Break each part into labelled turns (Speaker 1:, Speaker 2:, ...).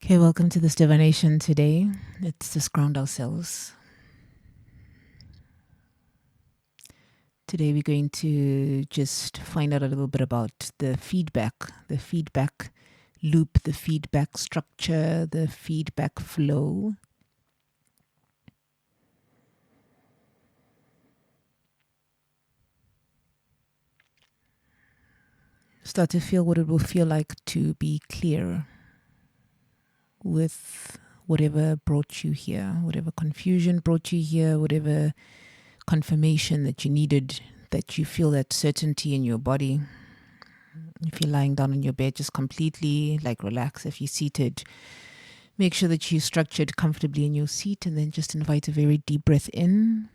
Speaker 1: Okay, welcome to this divination today. Let's just ground ourselves. Today, we're going to just find out a little bit about the feedback loop, the feedback structure, the feedback flow. Start to feel what it will feel like to be clear with whatever brought you here, whatever confusion brought you here, whatever confirmation that you needed, that you feel that certainty in your body. If you're lying down on your bed, just completely relax. If you're seated, make sure that you're structured comfortably in your seat, and then just invite a very deep breath in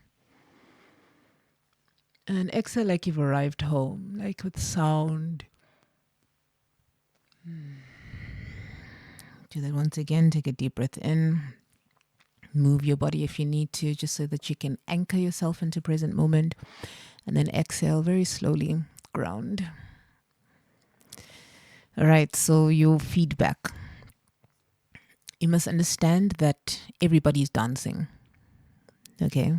Speaker 1: and exhale like you've arrived home, like with sound. Do that once again. Take a deep breath in. Move your body if you need to, just so that you can anchor yourself into present moment. And then exhale very slowly. Ground. All right, so your feedback. You must understand that everybody's dancing. Okay?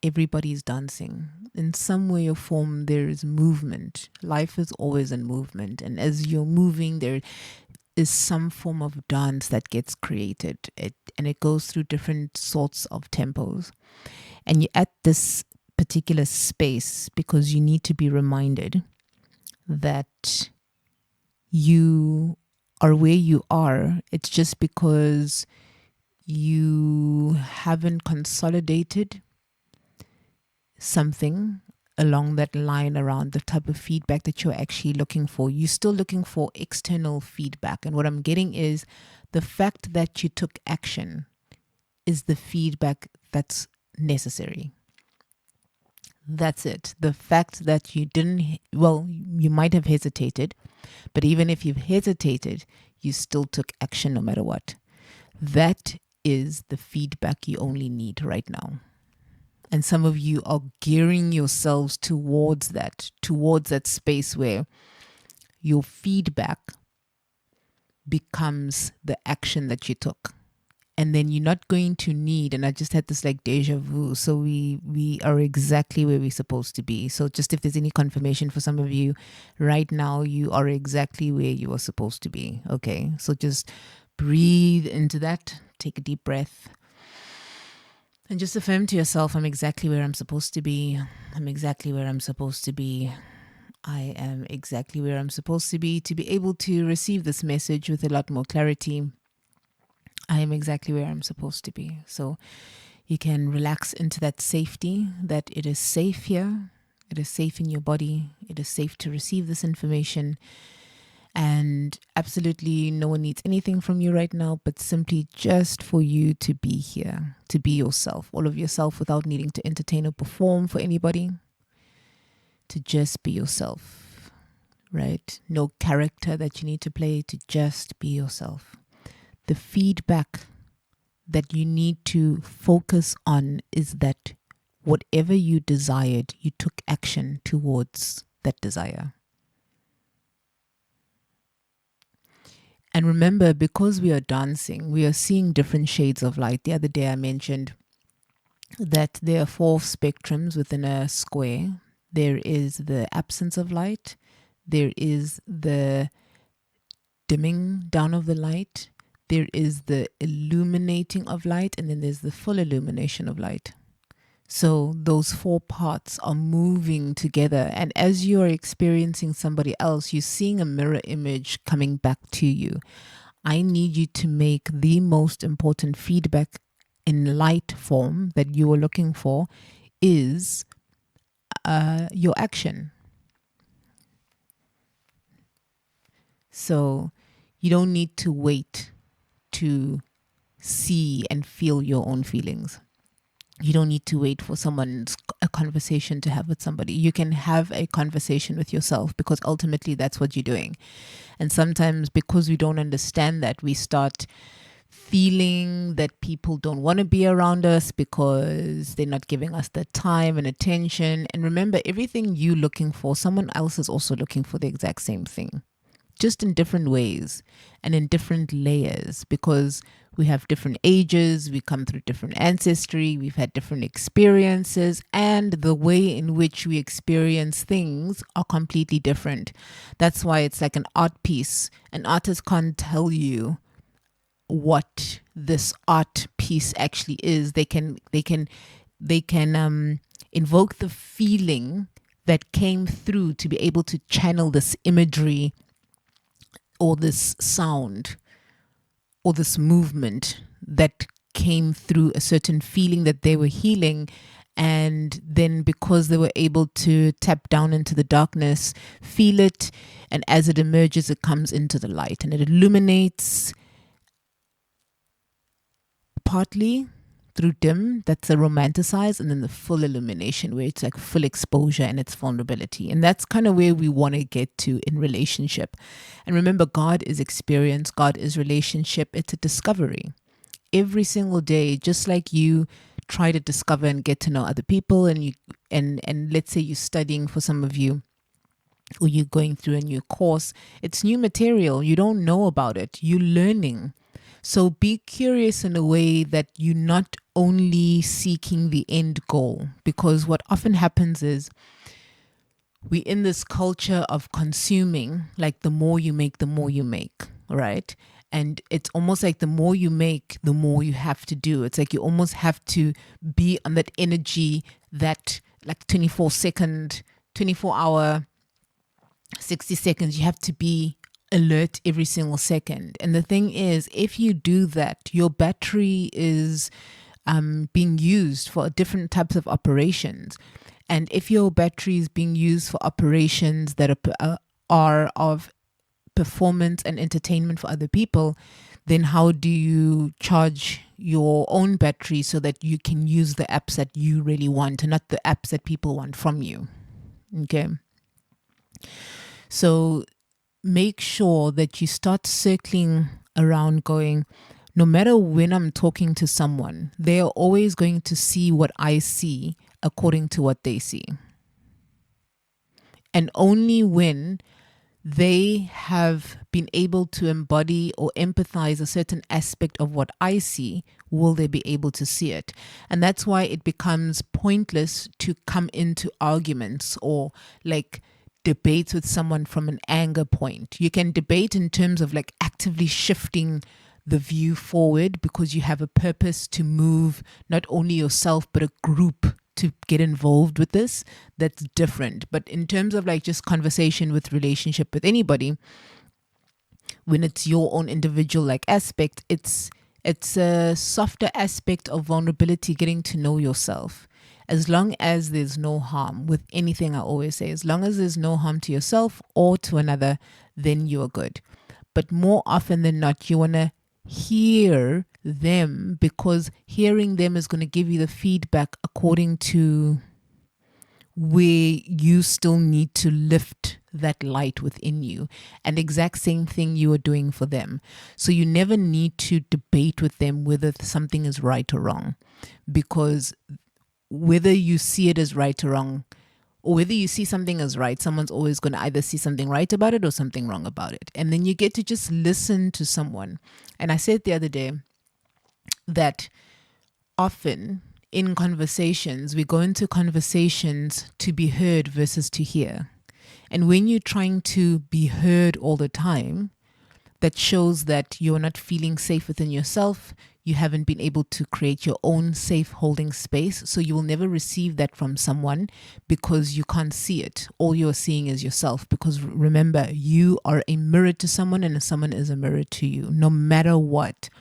Speaker 1: Everybody's dancing. In some way or form, there is movement. Life is always in movement. And as you're moving, there is some form of dance that gets created. And it goes through different sorts of tempos. And you're at this particular space because you need to be reminded that you are where you are. It's just because you haven't consolidated something along that line around the type of feedback that you're actually looking for. You're still looking for external feedback. And what I'm getting is the fact that you took action is the feedback that's necessary. That's it. The fact that you didn't, well, you might have hesitated, but even if you've hesitated, you still took action no matter what. That is the feedback you only need right now. And some of you are gearing yourselves towards that space where your feedback becomes the action that you took. And then you're not going to need, and I just had this deja vu. So we are exactly where we're supposed to be. So just if there's any confirmation for some of you, right now you are exactly where you are supposed to be. Okay. So just breathe into that. Take a deep breath. And just affirm to yourself, I'm exactly where I'm supposed to be. I'm exactly where I'm supposed to be. I am exactly where I'm supposed to be able to receive this message with a lot more clarity. I am exactly where I'm supposed to be. So you can relax into that safety, that it is safe here. It is safe in your body. It is safe to receive this information. And absolutely no one needs anything from you right now, but simply just for you to be here, to be yourself, all of yourself, without needing to entertain or perform for anybody, to just be yourself, right? No character that you need to play, to just be yourself. The feedback that you need to focus on is that whatever you desired, you took action towards that desire. And remember, because we are dancing, we are seeing different shades of light. The other day I mentioned that there are 4 spectrums within a square. There is the absence of light. There is the dimming down of the light. There is the illuminating of light. And then there's the full illumination of light. So those 4 parts are moving together. And as you are experiencing somebody else, you're seeing a mirror image coming back to you. I need you to make the most important feedback in light form that you are looking for is your action. So you don't need to wait to see and feel your own feelings. You don't need to wait for a conversation to have with somebody. You can have a conversation with yourself, because ultimately that's what you're doing. And sometimes because we don't understand that, we start feeling that people don't want to be around us because they're not giving us the time and attention. And remember, everything you're looking for, someone else is also looking for the exact same thing. just in different ways and in different layers, because we have different ages, we come through different ancestry, we've had different experiences, and the way in which we experience things are completely different. That's why it's like an art piece. An artist can't tell you what this art piece actually is. They can invoke the feeling that came through to be able to channel this imagery or this sound or this movement that came through a certain feeling that they were healing. And then because they were able to tap down into the darkness, feel it, and as it emerges, it comes into the light and it illuminates partly through dim, that's the romanticized, and then the full illumination where it's like full exposure and its vulnerability. And that's kind of where we want to get to in relationship. And remember, God is experience, God is relationship. It's a discovery every single day, just like you try to discover and get to know other people, and you and let's say you're studying, for some of you, or you're going through a new course. It's new material, you don't know about it, you're learning. So be curious in a way that you're not only seeking the end goal, because what often happens is we're in this culture of consuming, like the more you make, the more you make, right? And it's almost like the more you make, the more you have to do. It's like you almost have to be on that energy, that like 24-second, 24-hour, 60 seconds, you have to be alert every single second. And the thing is, if you do that, your battery is being used for different types of operations. And if your battery is being used for operations that are of performance and entertainment for other people, then how do you charge your own battery so that you can use the apps that you really want and not the apps that people want from you? Okay. So make sure that you start circling around going, no matter when I'm talking to someone, they are always going to see what I see according to what they see. And only when they have been able to embody or empathize a certain aspect of what I see will they be able to see it. And that's why it becomes pointless to come into arguments or like debates with someone from an anger point. You can debate in terms of like actively shifting the view forward because you have a purpose to move not only yourself but a group to get involved with this. That's different. But in terms of like just conversation with relationship with anybody, when it's your own individual like aspect, it's a softer aspect of vulnerability, getting to know yourself. As long as there's no harm with anything, I always say, as long as there's no harm to yourself or to another, then you are good. But more often than not, you want to hear them, because hearing them is going to give you the feedback according to where you still need to lift that light within you, and exact same thing you are doing for them. So you never need to debate with them whether something is right or wrong, because whether you see it as right or wrong, or whether you see something as right, someone's always going to either see something right about it or something wrong about it. And then you get to just listen to someone. And I said the other day that often in conversations, we go into conversations to be heard versus to hear. And when you're trying to be heard all the time, that shows that you're not feeling safe within yourself. You haven't been able to create your own safe holding space. So you will never receive that from someone because you can't see it. All you're seeing is yourself. Because remember, you are a mirror to someone and someone is a mirror to you. No matter what,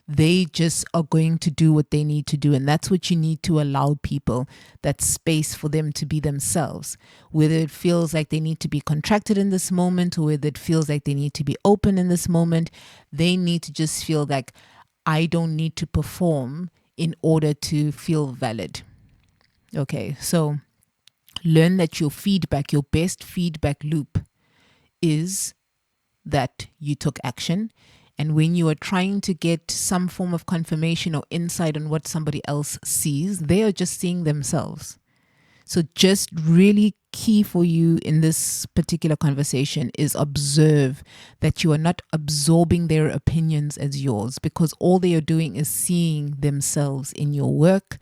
Speaker 1: they just are going to do what they need to do. And that's what you need to allow people, that space for them to be themselves. Whether it feels like they need to be contracted in this moment or whether it feels like they need to be open in this moment, they need to just feel like, I don't need to perform in order to feel valid. Okay, so learn that your feedback, your best feedback loop is that you took action. And when you are trying to get some form of confirmation or insight on what somebody else sees, they are just seeing themselves. So just really key for you in this particular conversation is observe that you are not absorbing their opinions as yours, because all they are doing is seeing themselves in your work,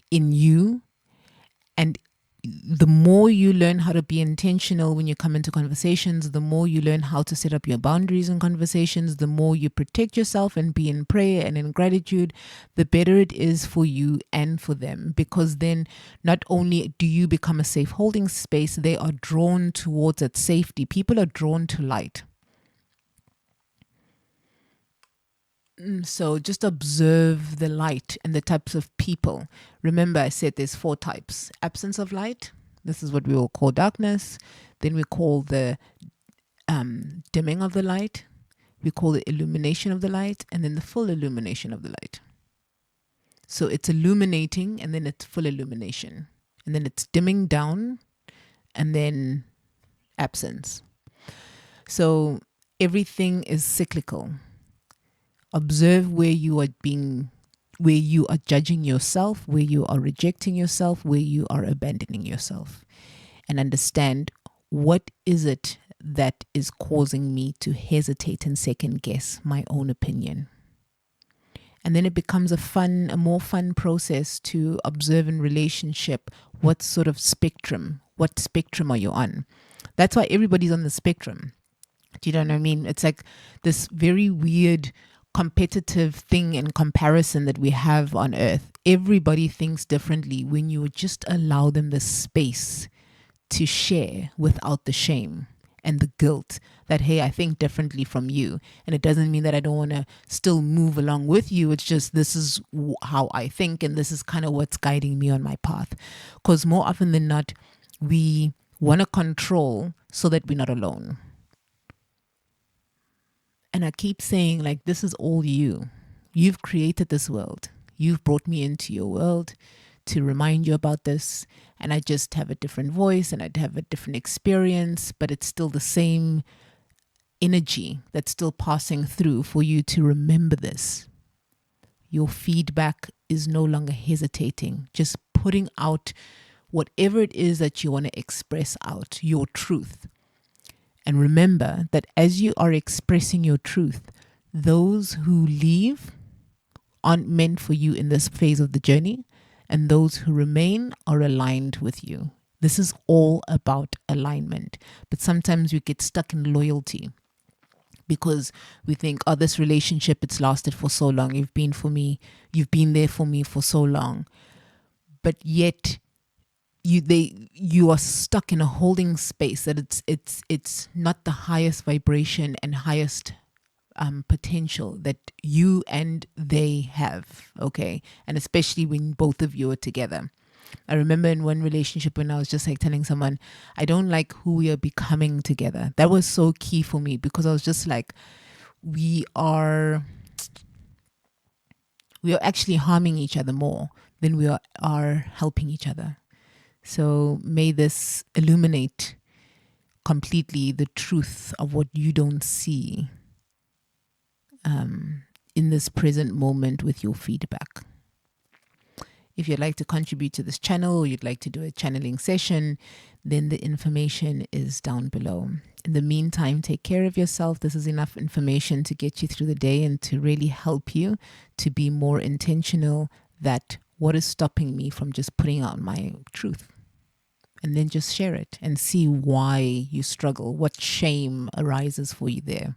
Speaker 1: in you. And the more you learn how to be intentional when you come into conversations, the more you learn how to set up your boundaries in conversations, the more you protect yourself and be in prayer and in gratitude, the better it is for you and for them. Because then not only do you become a safe holding space, they are drawn towards that safety. People are drawn to light. So just observe the light and the types of people. Remember, I said there's 4 types. Absence of light. This is what we will call darkness. Then we call the dimming of the light. We call it illumination of the light, and then the full illumination of the light. So it's illuminating, and then it's full illumination. And then it's dimming down, and then absence. So everything is cyclical. Observe where you are judging yourself, where you are rejecting yourself, where you are abandoning yourself, and understand what is it that is causing me to hesitate and second guess my own opinion. And then it becomes a more fun process to observe in relationship what spectrum are you on. That's why everybody's on the spectrum. Do you know what I mean? It's like this very weird competitive thing and comparison that we have on earth. Everybody thinks differently when you just allow them the space to share without the shame and the guilt that, hey, I think differently from you. And it doesn't mean that I don't want to still move along with you. It's just this is how I think, and this is kind of what's guiding me on my path. Because more often than not, we want to control so that we're not alone. And I keep saying, like, this is all you. You've created this world. You've brought me into your world to remind you about this. And I just have a different voice and I'd have a different experience, but it's still the same energy that's still passing through for you to remember this. Your feedback is no longer hesitating, just putting out whatever it is that you want to express out, your truth. And remember that as you are expressing your truth, those who leave aren't meant for you in this phase of the journey, and those who remain are aligned with you. This is all about alignment. But sometimes we get stuck in loyalty because we think, oh, this relationship, it's lasted for so long. You've been there for me for so long. But yet you are stuck in a holding space that it's not the highest vibration and highest potential that you and they have, okay? And especially when both of you are together. I remember in one relationship when I was just like telling someone, I don't like who we are becoming together. That was so key for me because I was just like, we are actually harming each other more than we are helping each other. So may this illuminate completely the truth of what you don't see in this present moment with your feedback. If you'd like to contribute to this channel or you'd like to do a channeling session, then the information is down below. In the meantime, take care of yourself. This is enough information to get you through the day and to really help you to be more intentional that what is stopping me from just putting out my truth. And then just share it and see why you struggle, what shame arises for you there.